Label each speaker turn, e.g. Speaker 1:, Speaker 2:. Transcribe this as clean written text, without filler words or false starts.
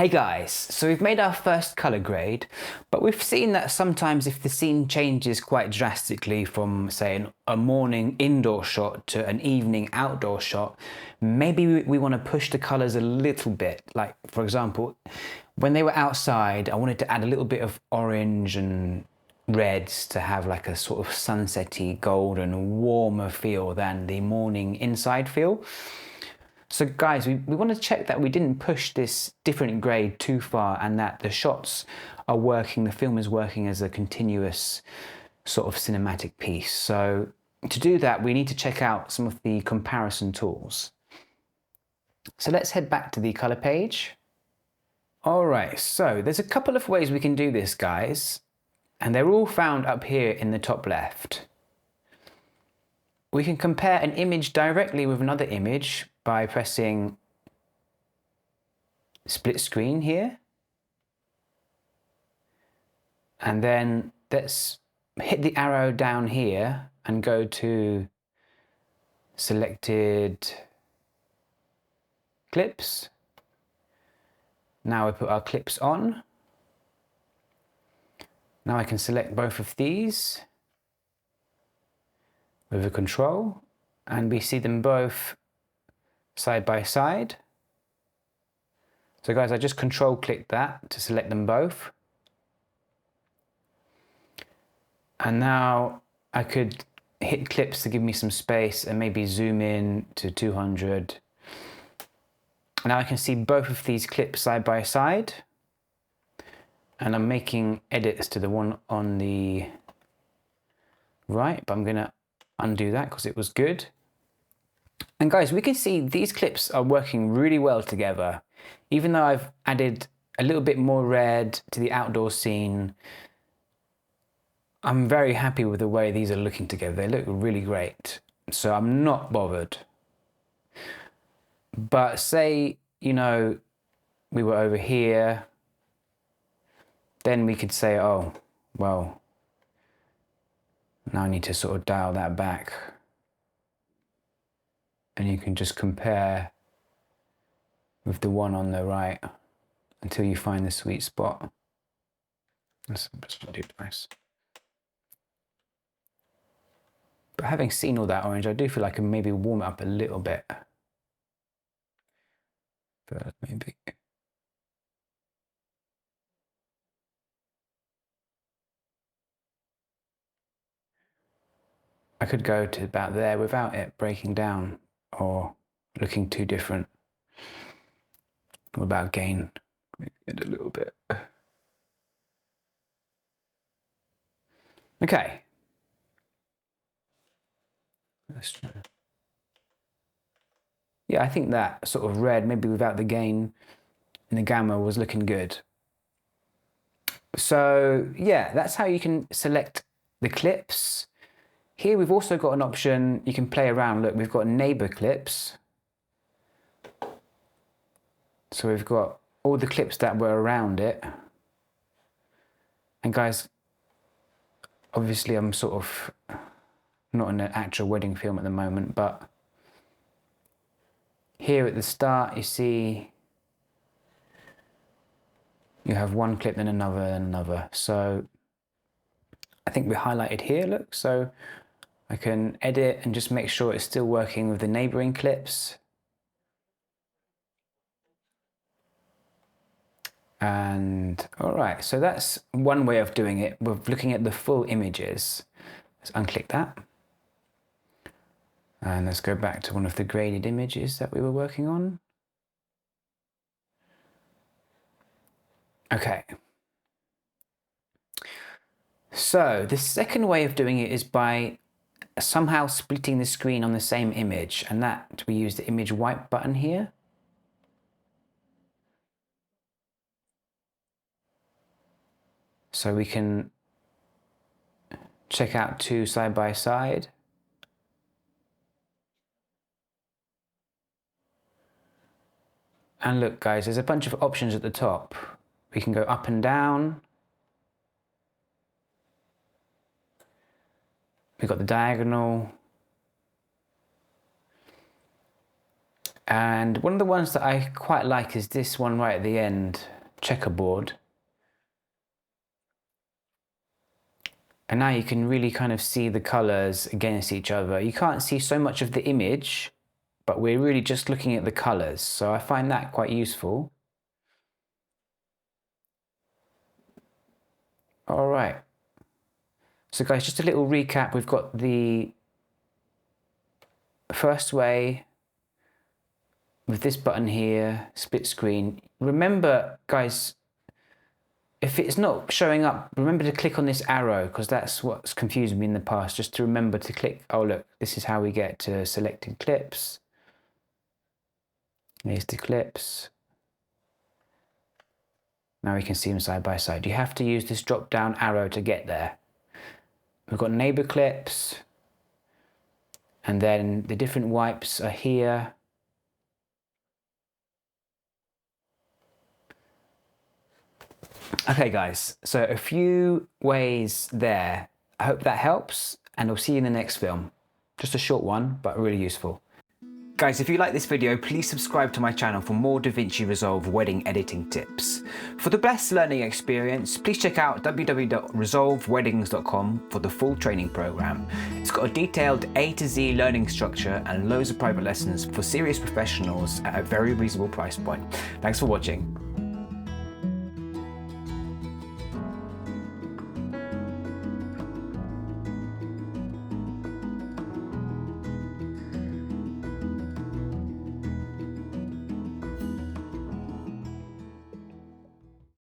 Speaker 1: Hey guys, so we've made our first color grade, but we've seen that sometimes if the scene changes quite drastically from, say, a morning indoor shot to an evening outdoor shot, maybe we want to push the colors a little bit. Like, for example, when they were outside, I wanted to add a little bit of orange and reds to have like a sort of sunsetty, golden, warmer feel than the morning inside feel. So guys, we want to check that we didn't push this different grade too far and that the shots are working, the film is working as a continuous sort of cinematic piece. So to do that, we need to check out some of the comparison tools. So let's head back to the color page. All right, so there's a couple of ways we can do this, guys, and they're all found up here in the top left. We can compare an image directly with another image by pressing split screen here. And then let's hit the arrow down here and go to selected clips. Now we put our clips on. Now I can select both of these with a control, and we see them both side by side. So guys, I just control clicked that to select them both. And now I could hit clips to give me some space and maybe zoom in to 200. Now I can see both of these clips side by side. And I'm making edits to the one on the right, but I'm gonna undo that because it was good. And guys, we can see these clips are working really well together. Even though I've added a little bit more red to the outdoor scene, I'm very happy with the way these are looking together. They look really great. So I'm not bothered. But say, you know, we were over here, then we could say, oh, well, now I need to sort of dial that back. And you can just compare with the one on the right until you find the sweet spot. That's do nice. But having seen all that orange, I do feel like I can maybe warm it up a little bit. But maybe. I could go to about there without it breaking down or looking too different. What about gain? Maybe a little bit. Okay. Let's try. Yeah, I think that sort of red, maybe without the gain and the gamma, was looking good. So yeah, that's how you can select the clips. Here we've also got an option, you can play around. Look, we've got neighbor clips. So we've got all the clips that were around it. And guys, obviously I'm sort of not in an actual wedding film at the moment, but here at the start, you see you have one clip, then another, then another. So I think we highlighted here, look, so I can edit and just make sure it's still working with the neighboring clips. And all right, so that's one way of doing it. We're looking at the full images. Let's unclick that. And let's go back to one of the graded images that we were working on. Okay. So the second way of doing it is by somehow splitting the screen on the same image, and that we use the image wipe button here. So we can check out two side by side. And look guys, there's a bunch of options at the top. We can go up and down. We've got the diagonal. And one of the ones that I quite like is this one right at the end, checkerboard. And now you can really kind of see the colors against each other. You can't see so much of the image, but we're really just looking at the colors. So I find that quite useful. All right. So guys, just a little recap. We've got the first way with this button here, split screen. Remember, guys, if it's not showing up, remember to click on this arrow, because that's what's confused me in the past. Just to remember to click, oh look, this is how we get to selected clips. Here's the clips. Now we can see them side by side. You have to use this drop down arrow to get there. We've got neighbor clips, and then the different wipes are here. Okay guys, so a few ways there. I hope that helps, and I'll see you in the next film. Just a short one, but really useful. Guys, if you like this video, please subscribe to my channel for more DaVinci Resolve wedding editing tips. For the best learning experience, please check out www.resolveweddings.com for the full training program. It's got a detailed A to Z learning structure and loads of private lessons for serious professionals at a very reasonable price point. Thanks for watching.